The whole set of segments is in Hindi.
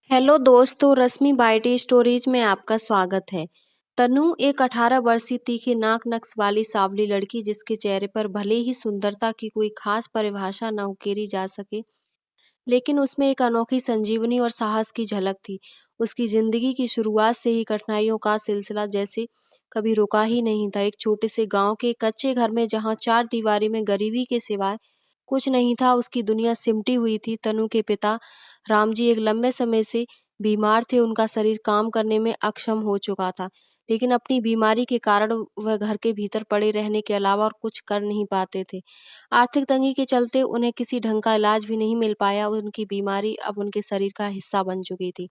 हेलो दोस्तों, रश्मि बाइटी स्टोरीज में आपका स्वागत है। तनु एक 18 वर्षीय तीखी नाक नक्श वाली सांवली लड़की जिसके चेहरे पर भले ही सुंदरता की कोई खास परिभाषा न उकेरी जा सके, लेकिन उसमें एक अनोखी संजीवनी और साहस की झलक थी। उसकी जिंदगी की शुरुआत से ही कठिनाइयों का सिलसिला जैसे कभी रुका ही नहीं था। एक छोटे से गांव के कच्चे घर में जहां चार दीवारी में गरीबी के सिवाय कुछ नहीं था, उसकी दुनिया सिमटी हुई थी। तनु के पिता राम जी एक लंबे समय से बीमार थे, उनका शरीर काम करने में अक्षम हो चुका था। लेकिन अपनी बीमारी के कारण वह घर के भीतर पड़े रहने के अलावा और कुछ कर नहीं पाते थे। आर्थिक तंगी के चलते उन्हें किसी ढंग का इलाज भी नहीं मिल पाया। उनकी बीमारी अब उनके शरीर का हिस्सा बन चुकी थी।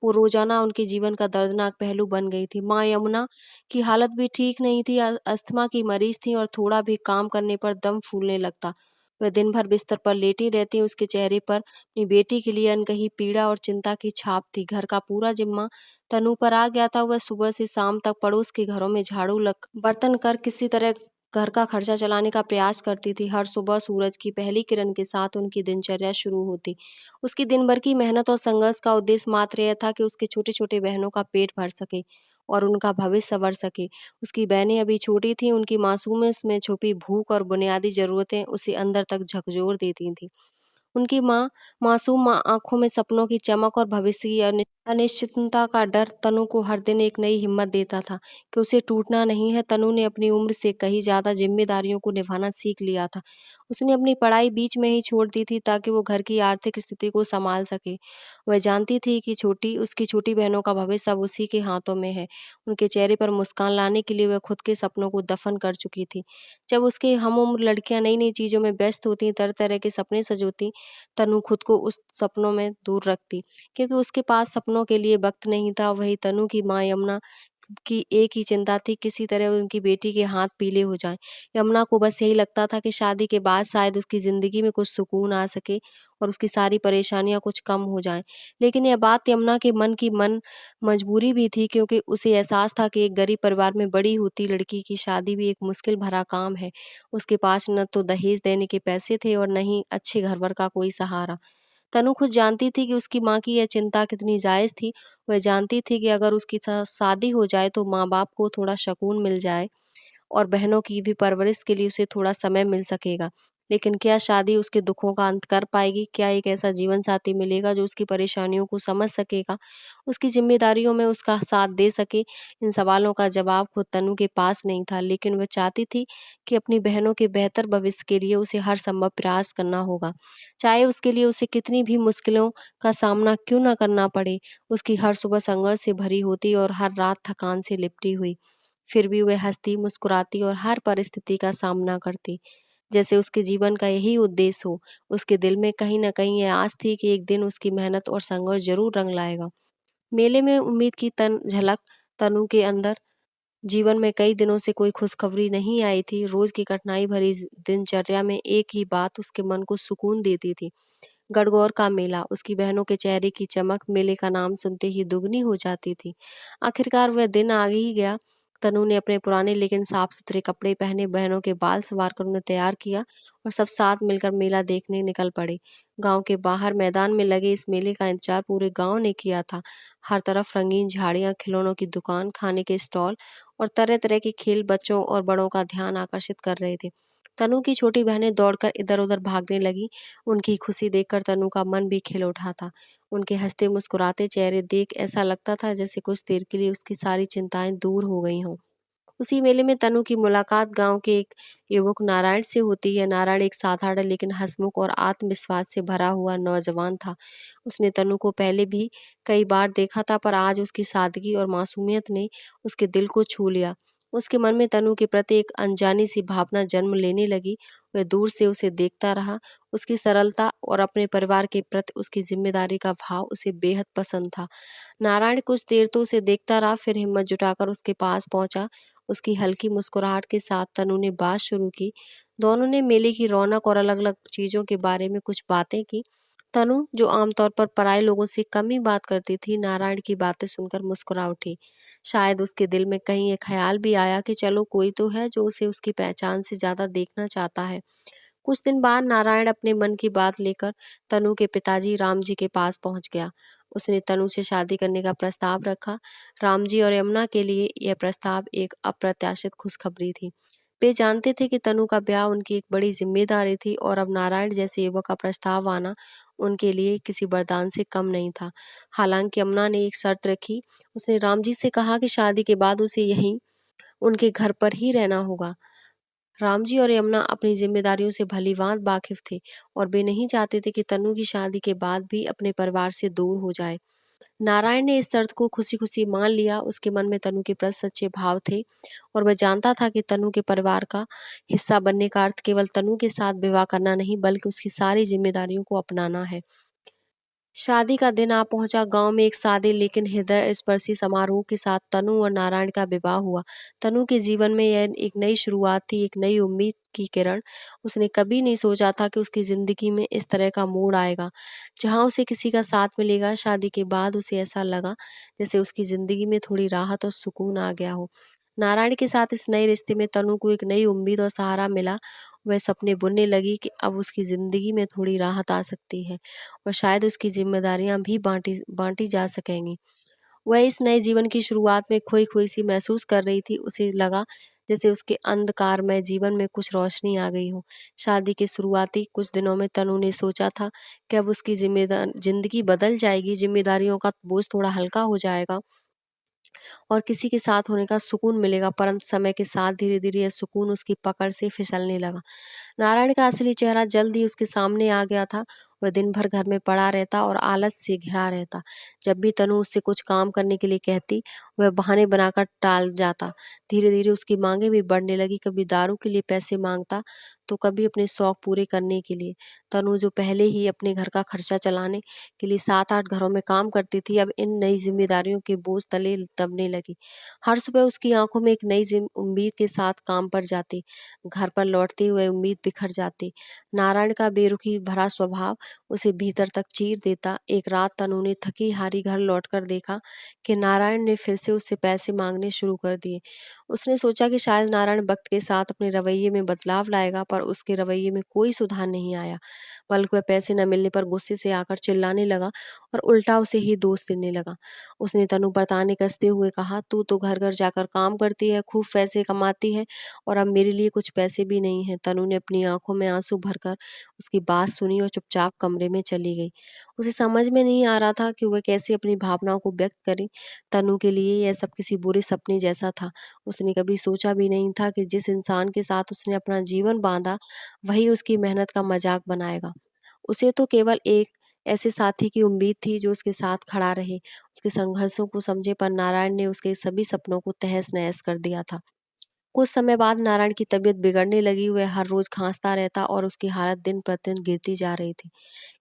वो रोजाना उनके जीवन का दर्दनाक पहलू बन गई थी। माँ यमुना की हालत भी ठीक नहीं थी, अस्थमा की मरीज थी और थोड़ा भी काम करने पर दम फूलने लगता। वह दिन भर बिस्तर पर लेटी रहती। उसके चेहरे पर अपनी बेटी के लिए अनकही पीड़ा और चिंता की छाप थी। घर का पूरा जिम्मा तनु पर आ गया था। वह सुबह से शाम तक पड़ोस के घरों में झाड़ू लग बर्तन कर किसी तरह घर का खर्चा चलाने का प्रयास करती थी। हर सुबह सूरज की पहली किरण के साथ उनकी दिनचर्या शुरू होती। उसकी दिन भर की मेहनत और संघर्ष का उद्देश्य मात्र यह था कि उसके छोटे-छोटे बहनों का पेट भर सके और उनका भविष्य संवर सके। उसकी बहनें अभी छोटी थीं, उनकी मासूमियत में छुपी भूख और बुनियादी ज़रूरतें उसे अंदर तक झकझोर देती थीं। उनकी मासूम आँखों में सपनों की चमक और भविष्य की अनिश्चितता का डर तनु को हर दिन एक नई हिम्मत देता था कि उसे टूटना नहीं है। तनु ने अपनी उम्र से कहीं ज़्यादा ज़िम्मेदारियों को निभाना सीख लिया था। उसने अपनी पढ़ाई बीच में ही छोड़ दी थी ताकि वो घर की आर्थिक स्थिति को सँभाल सके। वह जानती थी कि छोटी उसकी छोटी बहनों का भविष्य अब उसी के हाथों में है। उनके चेहरे पर मुस्कान लाने के लिए वह खुद के सपनों को दफ़न कर चुकी थी। जब उसके हम-उम्र लड़कियाँ नई-नई चीज़ों में व्यस्त होती, तरह-तरह के सपने सजोती, तनु खुद को उस सपनों में दूर रखती, क्योंकि उसके पास सपनों के लिए वक़्त नहीं था। वही तनु की माँ यमुना की एक ही चिंता थी, किसी तरह उनकी बेटी के हाथ पीले हो जाएँ। यमुना को बस यही लगता था कि शादी के बाद शायद उसकी ज़िंदगी में कुछ सुकून आ सके और उसकी सारी परेशानियाँ कुछ कम हो जाएँ। लेकिन यह बात यमुना के मन मजबूरी भी थी, क्योंकि उसे एहसास था कि एक गरीब परिवार में बड़ी होती लड़की की शादी भी एक मुश्किल भरा काम है। उसके पास न तो दहेज देने के पैसे थे और न ही अच्छे घर-वर का कोई सहारा। तनु खुद जानती थी कि उसकी माँ की यह चिंता कितनी जायज़ थी। वह जानती थी कि अगर उसकी शादी हो जाए तो माँ-बाप को थोड़ा सुकून मिल जाए और बहनों की भी परवरिश के लिए उसे थोड़ा समय मिल सकेगा। लेकिन क्या शादी उसके दुखों का अंत कर पाएगी? क्या एक ऐसा जीवन साथी मिलेगा जो उसकी परेशानियों को समझ सकेगा, उसकी ज़िम्मेदारियों में उसका साथ दे सके? इन सवालों का जवाब खुद तनु के पास नहीं था, लेकिन वह चाहती थी कि अपनी बहनों के बेहतर भविष्य के लिए उसे हर संभव प्रयास करना होगा। चाहे उसके लिए उसे कितनी भी मुश्किलों का सामना क्यों ना करना पड़े। उसकी हर सुबह संघर्ष से भरी होती और हर रात थकान से लिपटी हुई। फिर भी वह हँसती, मुस्कुराती और हर परिस्थिति का सामना करती, जैसे उसके जीवन का यही उद्देश्य हो। उसके दिल में कहीं न कहीं ये आस थी कि एक दिन उसकी मेहनत और संघर्ष ज़रूर रंग लाएगा। मेले में उम्मीद की तन झलक तनु के अंदर जीवन में कई दिनों से कोई खुशखबरी नहीं आई थी। रोज़ की कठिनाई भरी दिनचर्या में एक ही बात उसके मन को सुकून देती थी। गणगौर का मेला, उसकी बहनों के चेहरे की चमक मेले का नाम सुनते ही दुगनी हो जाती थी। आखिरकार वह दिन आ ही गया। तनु ने अपने पुराने लेकिन साफ-सुथरे कपड़े पहने, बहनों के बाल संवार कर उन्हें तैयार किया और सब साथ मिलकर मेला देखने निकल पड़े। गाँव के बाहर मैदान में लगे इस मेले का इंतजार पूरे गाँव ने किया था। हर तरफ रंगीन झाड़ियाँ, खिलौनों की दुकान, खाने के स्टॉल और तरह-तरह के खेल बच्चों और बड़ों का ध्यान आकर्षित कर रहे थे। तनु की छोटी बहनें दौड़कर इधर-उधर भागने लगीं। उनकी खुशी देखकर तनु का मन भी खिल उठा था। उनके हँसते मुस्कुराते चेहरे देख ऐसा लगता था जैसे कुछ देर के लिए उसकी सारी चिंताएँ दूर हो गई हों। उसी मेले में तनु की मुलाकात गाँव के एक युवक नारायण से होती है। नारायण एक साधारण लेकिन हँसमुख और आत्मविश्वास से भरा हुआ नौजवान था। उसने तनु को पहले भी कई बार देखा था, पर आज उसकी सादगी और मासूमियत ने उसके दिल को छू लिया। उसके मन में तनु के प्रति एक अनजानी सी भावना जन्म लेने लगी। वह दूर से उसे देखता रहा। उसकी सरलता और अपने परिवार के प्रति उसकी ज़िम्मेदारी का भाव उसे बेहद पसंद था। नारायण कुछ देर तो उसे देखता रहा, फिर हिम्मत जुटाकर उसके पास पहुँचा। उसकी हल्की मुस्कुराहट के साथ तनु ने बात शुरू की। दोनों ने मेले की रौनक और अलग-अलग चीज़ों के बारे में कुछ बातें की। तनु, जो आमतौर पर पराये लोगों से कम ही बात करती थी, नारायण की बातें सुनकर मुस्कुरा उठी। शायद उसके दिल में कहीं ये ख़्याल भी आया कि चलो कोई तो है जो उसे उसकी पहचान से ज़्यादा देखना चाहता है। कुछ दिन बाद नारायण अपने मन की बात लेकर तनु के पिताजी राम जी के पास पहुंच गया। उसने तनु से शादी करने का प्रस्ताव रखा। रामजी और यमुना के लिए यह प्रस्ताव एक अप्रत्याशित खुशखबरी थी। वे जानते थे कि तनु का ब्याह उनकी एक बड़ी जिम्मेदारी थी और अब नारायण जैसे युवक का प्रस्ताव आना उनके लिए किसी वरदान से कम नहीं था। हालांकि यमुना ने एक शर्त रखी। उसने रामजी से कहा कि शादी के बाद उसे यहीं उनके घर पर ही रहना होगा। रामजी और यमुना अपनी जिम्मेदारियों से भलीभांत वाकिफ थे और वे नहीं चाहते थे कि तनु की शादी के बाद भी अपने परिवार से दूर हो जाए। नारायण ने इस शर्त को खुशी-खुशी मान लिया। उसके मन में तनु के प्रति सच्चे भाव थे और वह जानता था कि तनु के परिवार का हिस्सा बनने का अर्थ केवल तनु के साथ विवाह करना नहीं, बल्कि उसकी सारी जिम्मेदारियों को अपनाना है। शादी का दिन आ पहुंचा। गांव में एक सादे लेकिन हृदय स्पर्शी समारोह के साथ तनु और नारायण का विवाह हुआ। तनु के जीवन में यह एक नई शुरुआत थी, एक नई उम्मीद की किरण। उसने कभी नहीं सोचा था कि उसकी जिंदगी में इस तरह का मोड़ आएगा, जहां उसे किसी का साथ मिलेगा। शादी के बाद उसे ऐसा लगा जैसे उसकी जिंदगी में थोड़ी राहत और सुकून आ गया हो। नारायण के साथ इस नए रिश्ते में तनु को एक नई उम्मीद और सहारा मिला। वह सपने बुनने लगी कि अब उसकी जिंदगी में थोड़ी राहत आ सकती है और शायद उसकी ज़िम्मेदारियाँ भी बाँटी बाँटी जा सकेंगी। वह इस नए जीवन की शुरुआत में खोई-खोई सी महसूस कर रही थी। उसे लगा जैसे उसके अंधकारमय जीवन में कुछ रोशनी आ गई हो। शादी के शुरुआती कुछ दिनों में तनु ने सोचा था कि अब उसकी ज़िंदगी बदल जाएगी, ज़िम्मेदारियों का बोझ थोड़ा हल्का हो जाएगा और किसी के साथ होने का सुकून मिलेगा। परंतु समय के साथ धीरे-धीरे यह सुकून उसकी पकड़ से फिसलने लगा। नारायण का असली चेहरा जल्द ही उसके सामने आ गया था। वह दिन भर घर में पड़ा रहता और आलस से घिरा रहता। जब भी तनु उससे कुछ काम करने के लिए कहती, वह बहाने बनाकर टाल जाता। धीरे-धीरे उसकी मांगें भी बढ़ने लगी। कभी दारू के लिए पैसे मांगता, तो कभी अपने शौक पूरे करने के लिए। तनु जो पहले ही अपने घर का खर्चा चलाने के लिए 7-8 घरों में काम करती थी, अब इन नई जिम्मेदारियों के बोझ तले दबने लगी। हर सुबह उसकी आंखों में एक नई उम्मीद के साथ काम पर जाती। घर पर लौटते हुए उम्मीद बिखर जाती। नारायण का बेरुखी भरा स्वभाव उसे भीतर तक चीर देता। एक रात तनु ने थकी हारी घर लौटकर देखा कि नारायण ने फिर से उससे पैसे मांगने शुरू कर दिए। उसने सोचा कि शायद नारायण वक्त के साथ अपने रवैये में बदलाव लाएगा, पर उसके रवैये में कोई सुधार नहीं आया। बल्कि वह पैसे न मिलने पर गुस्से से आकर चिल्लाने लगा और उल्टा उसे ही दोष देने लगा। उसने तनु पर ताने कसते हुए कहा, तू तो घर घर जाकर काम करती है, खूब पैसे कमाती है और अब मेरे लिए कुछ पैसे भी नहीं है। तनु ने अपनी आंखों में आंसू भरकर उसकी बात सुनी और चुपचाप कमरे में चली गई। उसे समझ में नहीं आ रहा था कि वह कैसे अपनी भावनाओं को व्यक्त करे। तनु के लिए यह सब किसी बुरे सपने जैसा था। उसने कभी सोचा भी नहीं था कि जिस इंसान के साथ उसने अपना जीवन बांधा, वही उसकी मेहनत का मजाक बनाएगा। उसे तो केवल एक ऐसे साथी की उम्मीद थी जो उसके साथ खड़ा रहे, उसके संघर्षों को समझे, पर नारायण ने उसके सभी सपनों को तहस-नहस कर दिया था। कुछ समय बाद नारायण की तबीयत बिगड़ने लगी। वह हर रोज खांसता रहता और उसकी हालत दिन प्रतिदिन गिरती जा रही थी।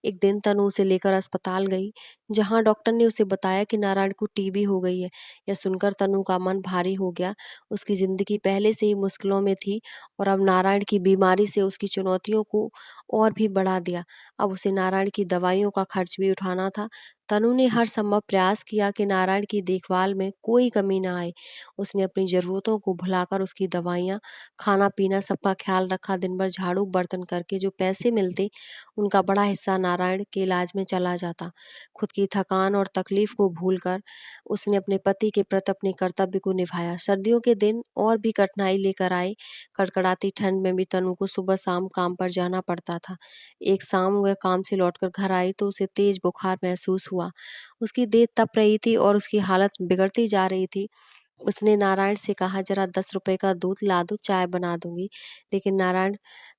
एक दिन तनु उसे लेकर अस्पताल गई, जहां डॉक्टर ने उसे बताया कि नारायण को टीबी हो गई है। यह सुनकर तनु का मन भारी हो गया। उसकी जिंदगी पहले से ही मुश्किलों में थी और अब नारायण की बीमारी से उसकी चुनौतियों को और भी बढ़ा दिया। अब उसे नारायण की दवाइयों का खर्च भी उठाना था। तनु ने हर संभव प्रयास किया कि नारायण की देखभाल में कोई कमी न आए। उसने अपनी ज़रूरतों को भुलाकर उसकी दवाइयाँ, खाना-पीना सबका ख़्याल रखा। दिन भर झाड़ू-बर्तन करके जो पैसे मिलते, उनका बड़ा हिस्सा नारायण के इलाज में चला जाता। खुद की थकान और तकलीफ़ को भूलकर उसने अपने पति के प्रति अपने कर्तव्य को निभाया। सर्दियों के दिन और भी कठिनाई लेकर आए। कड़कड़ाती ठंड में भी तनु को सुबह-शाम काम पर जाना पड़ता था। एक शाम वह काम से लौटकर घर आई तो उसे तेज़ बुखार महसूस हुआ। उसकी देह तप रही थी और उसकी हालत बिगड़ती जा रही थी। उसने नारायण से कहा, जरा 10 रुपए का दूध ला दो, चाय बना दूंगी। लेकिन नारायण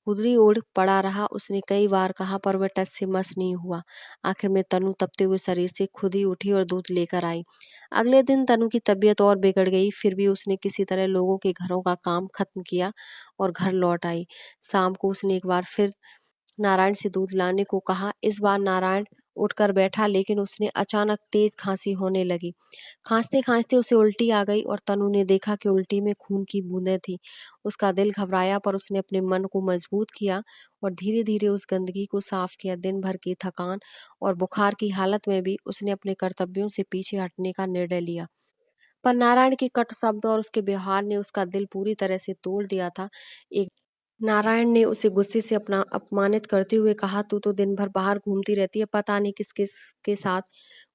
गुदरी ओढ़ पड़ा रहा। उसने कई बार कहा पर वह टस से मस नहीं हुआ। आखिर में तनु तपते हुए शरीर से खुद ही उठी और दूध लेकर आई। अगले दिन तनु की तबीयत और बिगड़ गई। फिर भी उसने किसी तरह लोगों के घरों का काम खत्म किया और घर लौट आई। शाम को उसने एक बार फिर नारायण से दूध लाने को कहा। इस बार नारायण उठकर बैठा, लेकिन उसने अचानक तेज खांसी होने लगी। खांसते-खांसते उसे उल्टी आ गई और तनु ने देखा कि उल्टी में खून की बूंदें थी। उसका दिल घबराया, पर उसने अपने मन को मजबूत किया और धीरे-धीरे उस गंदगी को साफ किया। दिन भर की थकान और बुखार की हालत में भी उसने अपने कर्तव्यों से पीछे हटने का निर्णय लिया। पर नारायण के कटु शब्द और उसके व्यवहार ने उसका दिल पूरी तरह से तोड़ दिया था। एक नारायण ने उसे गुस्से से अपना अपमानित करते हुए कहा, तू तो दिन भर बाहर घूमती रहती है, पता नहीं किस किस के साथ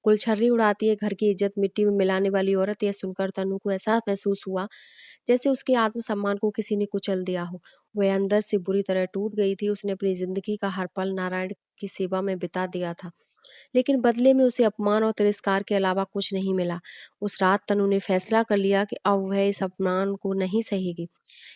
गुलछर्री उड़ाती है, घर की इज्जत मिट्टी में मिलाने वाली औरत। यह सुनकर तनु को ऐसा महसूस हुआ जैसे उसके आत्मसम्मान को किसी ने कुचल दिया हो। वह अंदर से बुरी तरह टूट गई थी। उसने अपनी जिंदगी का हर पल नारायण की सेवा में बिता दिया था, लेकिन बदले में उसे अपमान और तिरस्कार के अलावा कुछ नहीं मिला। उस रात तनु ने फैसला कर लिया कि अब वह इस अपमान को नहीं सहेगी।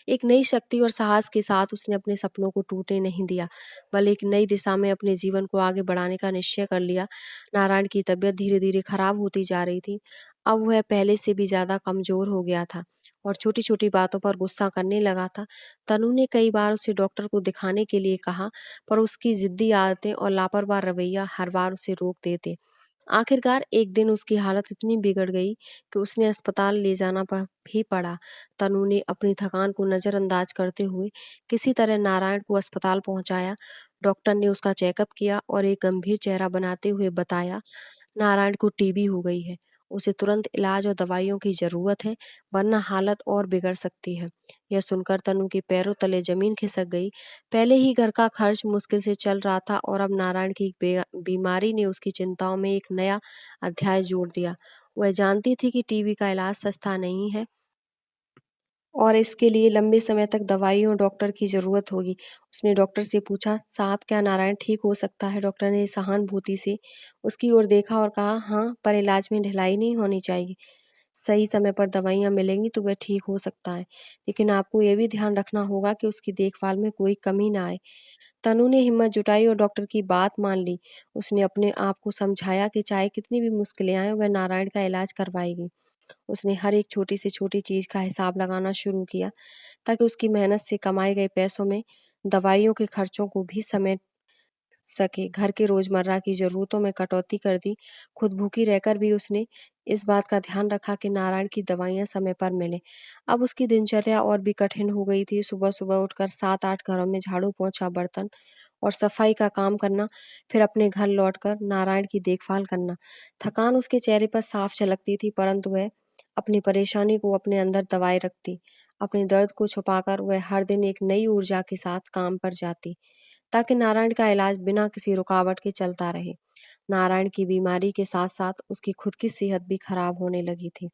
एक नई शक्ति और साहस के साथ उसने अपने सपनों को टूटने नहीं दिया, बल्कि एक नई दिशा में अपने जीवन को आगे बढ़ाने का निश्चय कर लिया। नारायण की तबीयत धीरे-धीरे खराब होती जा रही थी। अब वह पहले से भी ज़्यादा कमज़ोर हो गया था और छोटी-छोटी बातों पर गुस्सा करने लगा था। तनु ने कई बार उसे डॉक्टर को दिखाने के लिए कहा, पर उसकी ज़िद्दी आदतें और लापरवाह रवैया हर बार उसे रोक देते। आखिरकार एक दिन उसकी हालत इतनी बिगड़ गई कि उसने अस्पताल ले जाना भी पड़ा। तनु ने अपनी थकान को नज़रअंदाज करते हुए किसी तरह नारायण को अस्पताल पहुंचाया। डॉक्टर ने उसका चेकअप किया और एक गंभीर चेहरा बनाते हुए बताया, नारायण को टीबी हो गई है। उसे तुरंत इलाज और दवाइयों की ज़रूरत है, वरना हालत और बिगड़ सकती है। यह सुनकर तनु के पैरों तले ज़मीन खिसक गई। पहले ही घर का खर्च मुश्किल से चल रहा था और अब नारायण की बीमारी ने उसकी चिंताओं में एक नया अध्याय जोड़ दिया। वह जानती थी कि टीबी का इलाज सस्ता नहीं है और इसके लिए लंबे समय तक दवाइयों और डॉक्टर की ज़रूरत होगी। उसने डॉक्टर से पूछा, साहब क्या नारायण ठीक हो सकता है? डॉक्टर ने सहानुभूति से उसकी ओर देखा और कहा, हाँ, पर इलाज में ढिलाई नहीं होनी चाहिए। सही समय पर दवाइयाँ मिलेंगी तो वह ठीक हो सकता है, लेकिन आपको ये भी ध्यान रखना होगा कि उसकी देखभाल में कोई कमी ना आए। तनु ने हिम्मत जुटाई और डॉक्टर की बात मान ली। उसने अपने आप को समझाया कि चाहे कितनी भी मुश्किलें आएं, वह नारायण का इलाज करवाएगी। उसने हर एक छोटी से छोटी चीज़ का हिसाब लगाना शुरू किया, ताकि उसकी मेहनत से कमाए गए पैसों में दवाइयों के खर्चों को भी समेट सके। घर के रोज़मर्रा की ज़रूरतों में कटौती कर दी। खुद भूखी रहकर भी उसने इस बात का ध्यान रखा कि नारायण की दवाइयाँ समय पर मिलें। अब उसकी दिनचर्या और भी कठिन हो गई थी। सुबह-सुबह उठकर 7-8 घरों में झाड़ू-पोंछा, बर्तन और सफाई का काम करना, फिर अपने घर लौटकर नारायण की देखभाल करना। थकान उसके चेहरे पर साफ झलकती थी, परंतु वह अपनी परेशानी को अपने अंदर दबाए रखती। अपने दर्द को छुपाकर वह हर दिन एक नई ऊर्जा के साथ काम पर जाती, ताकि नारायण का इलाज बिना किसी रुकावट के चलता रहे। नारायण की बीमारी के साथ-साथ उसकी खुद की सेहत भी खराब होने लगी थी।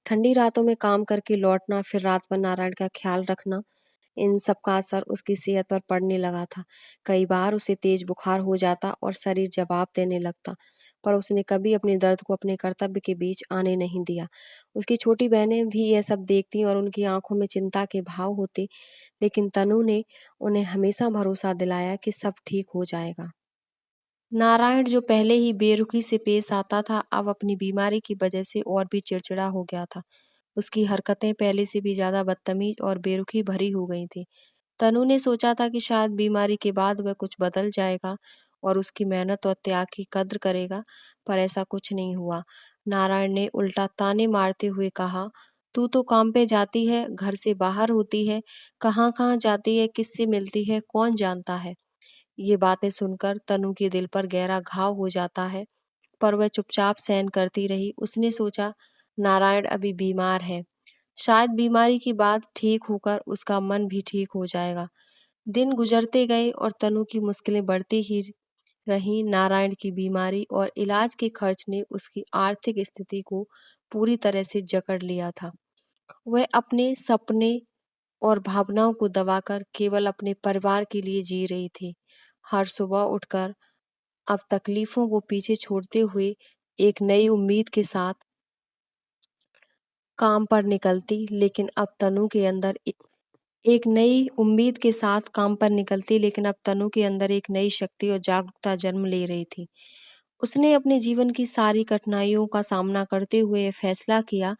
ठंडी रातों में काम करके लौटना, फिर रात भर नारायण का ख्याल रखना, इन सब का असर उसकी सेहत पर पड़ने लगा था। कई बार उसे तेज बुखार हो जाता और शरीर जवाब देने लगता, पर उसने कभी अपने दर्द को अपने कर्तव्य के बीच आने नहीं दिया। उसकी छोटी बहनें भी यह सब देखती और उनकी आंखों में चिंता के भाव होते, लेकिन तनु ने उन्हें हमेशा भरोसा दिलाया कि सब ठीक हो जाएगा। नारायण, जो पहले ही बेरुखी से पेश आता था, अब अपनी बीमारी की वजह से और भी चिड़चिड़ा हो गया था। उसकी हरकतें पहले से भी ज्यादा बदतमीज और बेरुखी भरी हो गई थी। तनु ने सोचा था कि शायद बीमारी के बाद वह कुछ बदल जाएगा और उसकी मेहनत और त्याग की कद्र करेगा, पर ऐसा कुछ नहीं हुआ। नारायण ने उल्टा ताने मारते हुए कहा, तू तो काम पे जाती है, घर से बाहर होती है, कहाँ-कहाँ जाती है, किससे मिलती है, कौन जानता है। ये बातें सुनकर तनु के दिल पर गहरा घाव हो जाता है, पर वह चुपचाप सहन करती रही। उसने सोचा, नारायण अभी बीमार है, शायद बीमारी के बाद ठीक होकर उसका मन भी ठीक हो जाएगा। दिन गुजरते गए और तनु की मुश्किलें बढ़ती ही रहीं। नारायण की बीमारी और इलाज के खर्च ने उसकी आर्थिक स्थिति को पूरी तरह से जकड़ लिया था। वह अपने सपने और भावनाओं को दबाकर केवल अपने परिवार के लिए जी रही थी। हर सुबह उठकर अब तकलीफों को पीछे छोड़ते हुए एक नई उम्मीद के साथ काम पर निकलती, लेकिन अब तनु के अंदर एक नई उम्मीद के साथ काम पर निकलती, लेकिन अब तनु के अंदर एक नई शक्ति और जागरूकता जन्म ले रही थी। उसने अपने जीवन की सारी कठिनाइयों का सामना करते हुए ये फैसला किया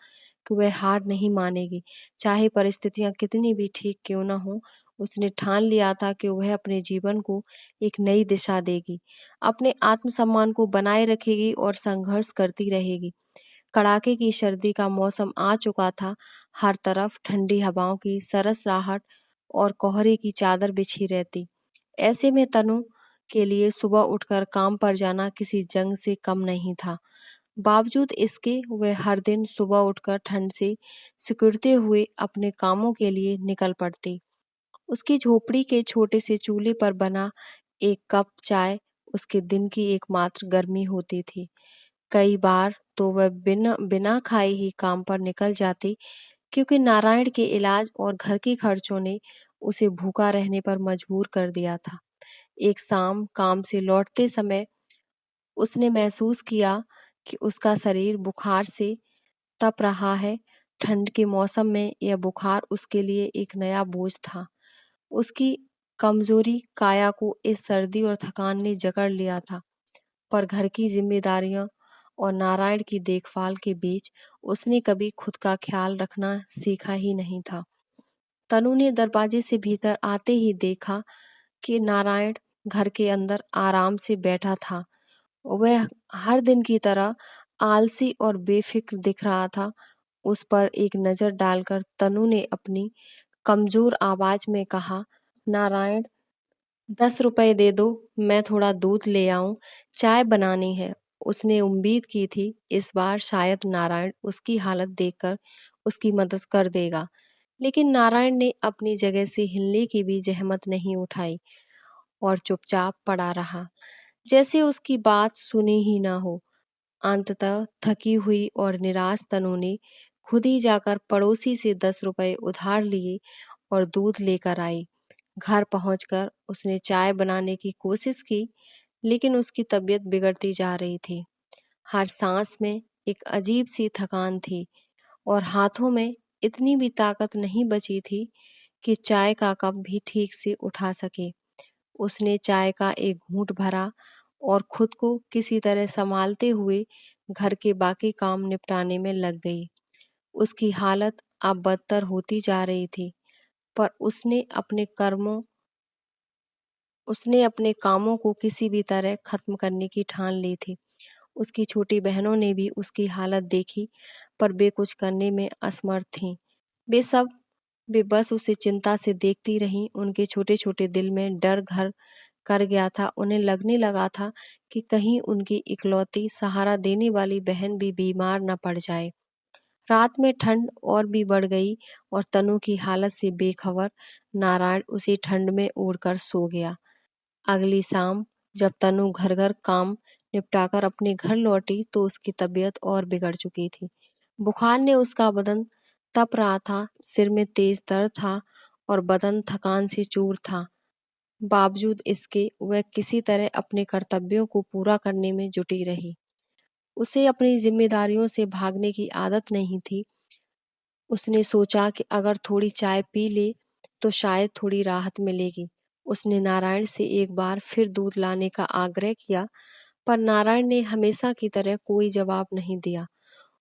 कि वह हार नहीं मानेगी, चाहे परिस्थितियां कितनी भी ठीक क्यों न हो। उसने ठान लिया था कि वह अपने जीवन को एक नई दिशा देगी, अपने आत्मसम्मान को बनाए रखेगी और संघर्ष करती रहेगी। कड़ाके की सर्दी का मौसम आ चुका था। हर तरफ ठंडी हवाओं की सरसराहट और कोहरे की चादर बिछी रहती। ऐसे में तनु के लिए सुबह उठकर काम पर जाना किसी जंग से कम नहीं था। बावजूद इसके वह हर दिन सुबह उठकर ठंड से सिकुड़ते हुए अपने कामों के लिए निकल पड़ती। उसकी झोपड़ी के छोटे से चूल्हे पर बना एक कप चाय उसके दिन की एकमात्र गर्मी होती थी। कई बार तो वह बिना बिना खाए ही काम पर निकल जाती, क्योंकि नारायण के इलाज और घर के खर्चों ने उसे भूखा रहने पर मजबूर कर दिया था। एक शाम काम से लौटते समय उसने महसूस किया कि उसका शरीर बुखार से तप रहा है। ठंड के मौसम में यह बुखार उसके लिए एक नया बोझ था। उसकी कमजोरी काया को इस सर्दी और थकान ने जकड़ लिया था, पर घर की जिम्मेदारियां और नारायण की देखभाल के बीच उसने कभी खुद का ख्याल रखना सीखा ही नहीं था। तनु ने दरवाजे से भीतर आते ही देखा कि नारायण घर के अंदर आराम से बैठा था। वह हर दिन की तरह आलसी और बेफिक्र दिख रहा था। उस पर एक नजर डालकर तनु ने अपनी कमजोर आवाज में कहा, नारायण, 10 रुपए दे दो, मैं थोड़ा दूध ले आऊं, चाय बनानी है। उसने उम्मीद की थी इस बार शायद नारायण उसकी हालत देखकर उसकी मदद कर देगा, लेकिन नारायण ने अपनी जगह से हिलने की भी जहमत नहीं उठाई और चुपचाप पड़ा रहा, जैसे उसकी बात सुनी ही ना हो। अंततः थकी हुई और निराश तनु ने खुद ही जाकर पड़ोसी से 10 रुपए उधार लिए और दूध लेकर आई। घर पहुंचकर उसने चाय बनाने की कोशिश की, लेकिन उसकी तबीयत बिगड़ती जा रही थी। हर सांस में एक अजीब सी थकान थी और हाथों में इतनी भी ताकत नहीं बची थी कि चाय का कप भी ठीक से उठा सके। उसने चाय का एक घूंट भरा और खुद को किसी तरह संभालते हुए घर के बाकी काम निपटाने में लग गई। उसकी हालत अब बदतर होती जा रही थी, पर उसने अपने कामों को किसी भी तरह खत्म करने की ठान ली थी। उसकी छोटी बहनों ने भी उसकी हालत देखी, पर वे कुछ करने में असमर्थ थीं। वे सब वे बस उसे चिंता से देखती रहीं। उनके छोटे छोटे दिल में डर घर कर गया था। उन्हें लगने लगा था कि कहीं उनकी इकलौती सहारा देने वाली बहन भी बीमार न पड़ जाए। रात में ठंड और भी बढ़ गई और तनु की हालत से बेखबर नारायण उसी ठंड में उड़कर सो गया। अगली शाम जब तनु घर घर काम निपटाकर अपने घर लौटी तो उसकी तबीयत और बिगड़ चुकी थी। बुखार ने उसका बदन तप रहा था, सिर में तेज दर्द था और बदन थकान से चूर था। बावजूद इसके वह किसी तरह अपने कर्तव्यों को पूरा करने में जुटी रही। उसे अपनी जिम्मेदारियों से भागने की आदत नहीं थी। उसने सोचा कि अगर थोड़ी चाय पी ले तो शायद थोड़ी राहत मिलेगी। उसने नारायण से एक बार फिर दूध लाने का आग्रह किया, पर नारायण ने हमेशा की तरह कोई जवाब नहीं दिया।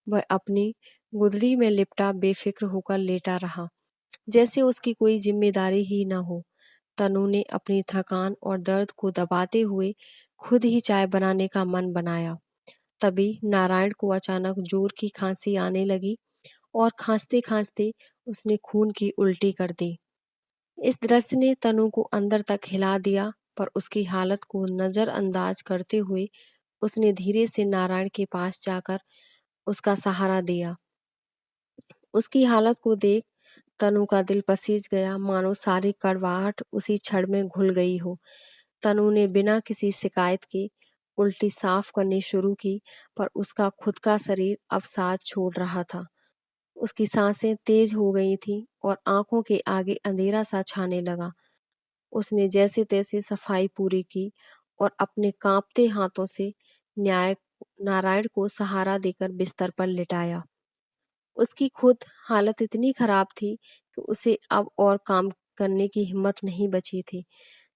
वह अपनी गुदड़ी में लिपटा बेफिक्र होकर लेटा रहा, जैसे उसकी कोई जिम्मेदारी ही न हो। तनु ने अपनी थकान और दर्द को दबाते हुए खुद ही चाय बनाने का मन बनाया। तभी नारायण को अचानक जोर की खांसी आने लगी और खांसते-खांसते उसने खून की उल्टी कर दी। इस दृश्य ने तनु को अंदर तक हिला दिया, पर उसकी हालत को नजरअंदाज करते हुए उसने धीरे से नारायण के पास जाकर उसका सहारा दिया। उसकी हालत को देख तनु का दिल पसीज गया, मानो सारी कड़वाहट उसी क्षण में घुल गई हो। तनु ने बिना किसी शिकायत के उल्टी साफ करनी शुरू की, पर उसका खुद का शरीर अब साथ छोड़ रहा था। उसकी सांसें तेज हो गई थीं और आंखों के आगे अंधेरा सा छाने लगा। उसने जैसे तैसे सफाई पूरी की और अपने कांपते हाथों से न्याय नारायण को सहारा देकर बिस्तर पर लिटाया। उसकी खुद हालत इतनी खराब थी कि उसे अब और काम करने की हिम्मत नहीं बची थी।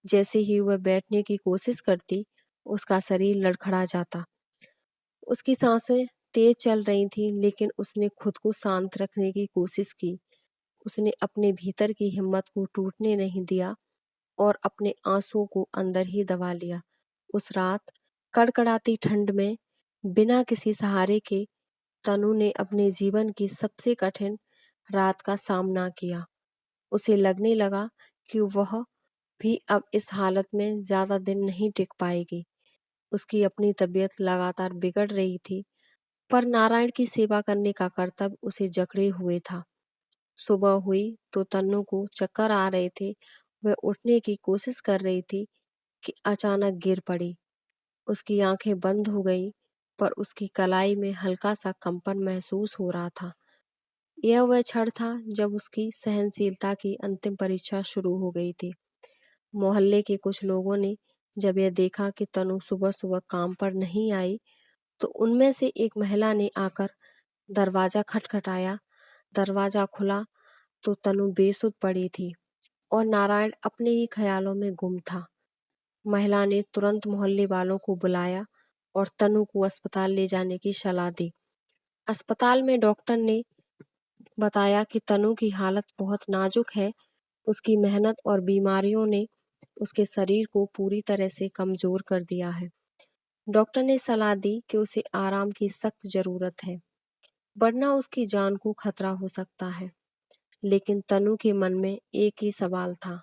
जैसे ही वह बैठने की कोशिश करती, उसका शरीर लड़खड़ा जाता। उसकी सांसें तेज चल रही थीं, लेकिन उसने खुद को शांत रखने की कोशिश की। उसने अपने भीतर की हिम्मत को टूटने नहीं दिया और अपने आंसुओं को अंदर ही दबा लिया। उस रात कड़कड़ाती ठंड में बिना किसी सहारे के तनु ने अपने जीवन की सबसे कठिन रात का सामना किया। उसे लगने लगा कि वह भी अब इस हालत में ज्यादा दिन नहीं टिक पाएगी। उसकी अपनी तबीयत लगातार बिगड़ रही थी, पर नारायण की सेवा करने का कर्तव्य उसे जकड़े हुए था। सुबह हुई तो तन्नू को चक्कर आ रहे थे वह उठने की कोशिश कर रही थी कि अचानक गिर पड़ी। उसकी आंखें बंद हो गईं, पर उसकी कलाई में हल्का-सा कंपन महसूस हो रहा था। यह वह क्षण था जब उसकी सहनशीलता की अंतिम परीक्षा शुरू हो गई थी। मोहल्ले के कुछ लोगों ने जब यह देखा कि तनु सुबह-सुबह काम पर नहीं आई, तो उनमें से एक महिला ने आकर दरवाजा खटखटाया। दरवाजा खुला तो तनु बेसुध पड़ी थी और नारायण अपने ही ख्यालों में गुम था। महिला ने तुरंत मोहल्ले वालों को बुलाया और तनु को अस्पताल ले जाने की सलाह दी। अस्पताल में डॉक्टर ने बताया कि तनु की हालत बहुत नाजुक है। उसकी मेहनत और बीमारियों ने उसके शरीर को पूरी तरह से कमजोर कर दिया है। डॉक्टर ने सलाह दी कि उसे आराम की सख्त जरूरत है, वरना उसकी जान को खतरा हो सकता है। लेकिन तनु के मन में एक ही सवाल था,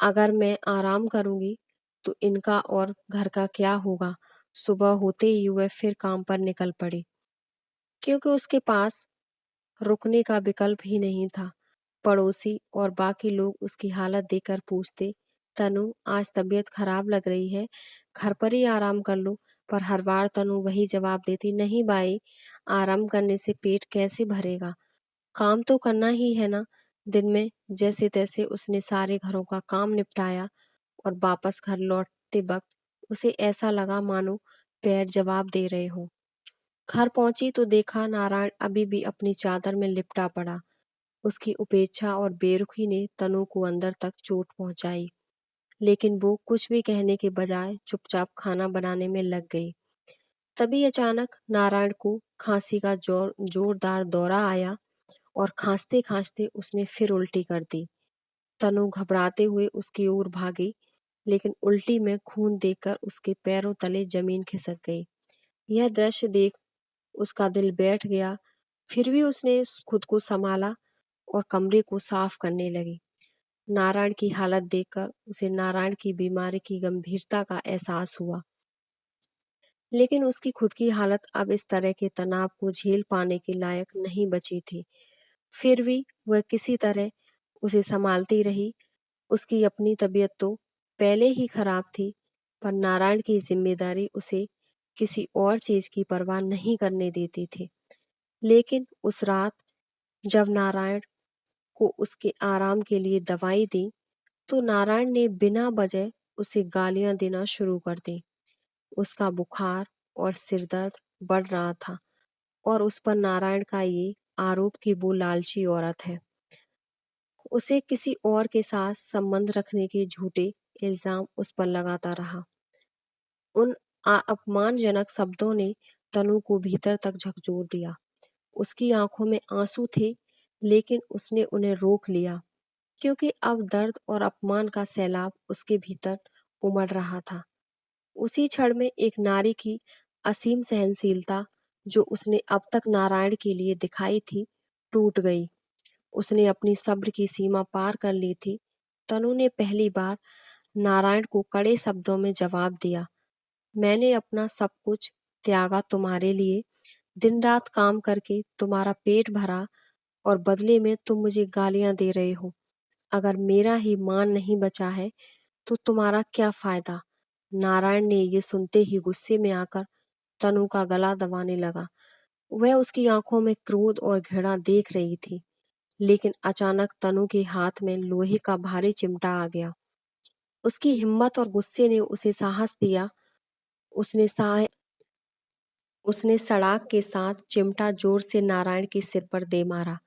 अगर मैं आराम करूंगी तो इनका और घर का क्या होगा। सुबह होते ही वह फिर काम पर निकल पड़ी, क्योंकि उसके पास रुकने का विकल्प ही नहीं था। पड़ोसी और बाकी लोग उसकी हालत देखकर पूछते, तनु आज तबीयत खराब लग रही है, घर पर ही आराम कर लो। पर हर बार तनु वही जवाब देती, नहीं भाई, आराम करने से पेट कैसे भरेगा, काम तो करना ही है ना। दिन में जैसे तैसे उसने सारे घरों का काम निपटाया और वापस घर लौटते वक्त उसे ऐसा लगा मानो पैर जवाब दे रहे हो। घर पहुंची तो देखा नारायण अभी भी अपनी चादर में लिपटा पड़ा। उसकी उपेक्षा और बेरुखी ने तनु को अंदर तक चोट पहुंचाई, लेकिन वो कुछ भी कहने के बजाय चुपचाप खाना बनाने में लग गई। तभी अचानक नारायण को खांसी का जोरदार दौरा आया और खांसते खांसते उसने फिर उल्टी कर दी। तनु घबराते हुए उसकी ओर भागी, लेकिन उल्टी में खून देखकर उसके पैरों तले जमीन खिसक गई। यह दृश्य देख उसका दिल बैठ गया। फिर भी उसने खुद को संभाला और कमरे को साफ करने लगी। नारायण की हालत देखकर उसे नारायण की बीमारी की गंभीरता का एहसास हुआ, लेकिन उसकी खुद की हालत अब इस तरह के तनाव को झेल पाने के लायक नहीं बची थी। फिर भी वह किसी तरह उसे संभालती रही। उसकी अपनी तबीयत तो पहले ही खराब थी, पर नारायण की जिम्मेदारी उसे किसी और चीज की परवाह नहीं करने देती थी। लेकिन उस रात जब नारायण को उसके आराम के लिए दवाई दी, तो नारायण ने बिना वजह उसे गालियां देना शुरू कर दी। उसका बुखार और सिर दर्द बढ़ रहा था और उस पर नारायण का ये आरोप कि वो लालची औरत है, उसे किसी और के साथ संबंध रखने के झूठे इल्जाम उस पर लगाता रहा। उन अपमानजनक शब्दों ने तनु को भीतर तक झकझोर दिया। उसकी आंखों में आंसू थे, लेकिन उसने उन्हें रोक लिया, क्योंकि अब दर्द और अपमान का सैलाब उसके भीतर उमड़ रहा था। उसी क्षण में एक नारी की असीम सहनशीलता, जो उसने अब तक नारायण के लिए दिखाई थी, टूट गई। उसने अपनी सब्र की सीमा पार कर ली थी। तनु ने पहली बार नारायण को कड़े शब्दों में जवाब दिया, मैंने अपना सब कुछ त्यागा तुम्हारे लिए, दिन रात काम करके तुम्हारा पेट भरा, और बदले में तुम मुझे गालियां दे रहे हो। अगर मेरा ही मान नहीं बचा है तो तुम्हारा क्या फायदा। नारायण ने ये सुनते ही गुस्से में आकर तनु का गला दबाने लगा। वह उसकी आंखों में क्रोध और घृणा देख रही थी, लेकिन अचानक तनु के हाथ में लोहे का भारी चिमटा आ गया। उसकी हिम्मत और गुस्से ने उसे साहस दिया। उसने साह उसने सड़ाक के साथ चिमटा जोर से नारायण के सिर पर दे मारा।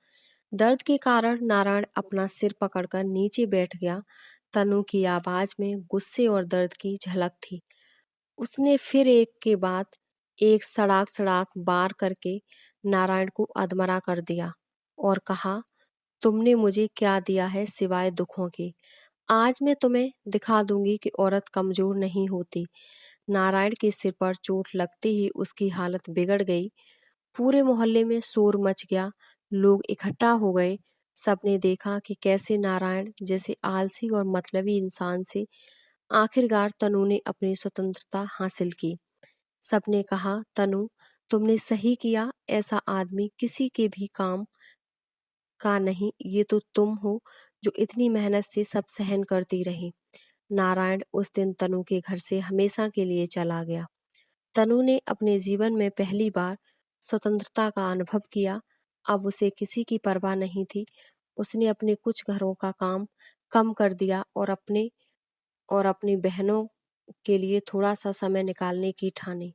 दर्द के कारण नारायण अपना सिर पकड़कर नीचे बैठ गया। तनु की आवाज में गुस्से और दर्द की झलक थी। उसने फिर एक के बाद एक सड़ाक सड़ाक बार करके नारायण को अधमरा कर दिया और कहा, तुमने मुझे क्या दिया है सिवाय दुखों के। आज मैं तुम्हें दिखा दूंगी कि औरत कमजोर नहीं होती। नारायण के सिर पर चोट लगते ही उसकी हालत बिगड़ गई। पूरे मोहल्ले में शोर मच गया। लोग इकट्ठा हो गए। सबने देखा कि कैसे नारायण जैसे आलसी और मतलबी इंसान से आखिरकार तनु ने अपनी स्वतंत्रता हासिल की। सबने कहा, तनु, तुमने सही किया, ऐसा आदमी किसी के भी काम का नहीं। ये तो तुम हो जो इतनी मेहनत से सब सहन करती रही। नारायण उस दिन तनु के घर से हमेशा के लिए चला गया। तनु ने अपने जीवन में पहली बार स्वतंत्रता का अनुभव किया। अब उसे किसी की परवाह नहीं थी। उसने अपने कुछ घरों का काम कम कर दिया और अपनी बहनों के लिए थोड़ा सा समय निकालने की ठानी।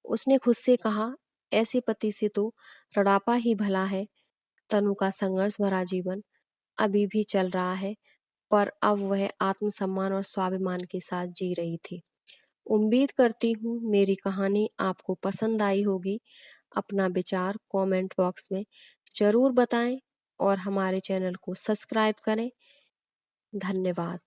उसने खुद से कहा, ऐसे पति से तो रड़ापा ही भला है। तनु का संघर्ष भरा जीवन अभी भी चल रहा है, पर अब वह आत्मसम्मान और स्वाभिमान के साथ जी रही थी। उम्मीद करती हूँ मेरी कहानी आपको पसंद आई होगी। अपना विचार कमेंट बॉक्स में ज़रूर बताएं और हमारे चैनल को सब्सक्राइब करें। धन्यवाद।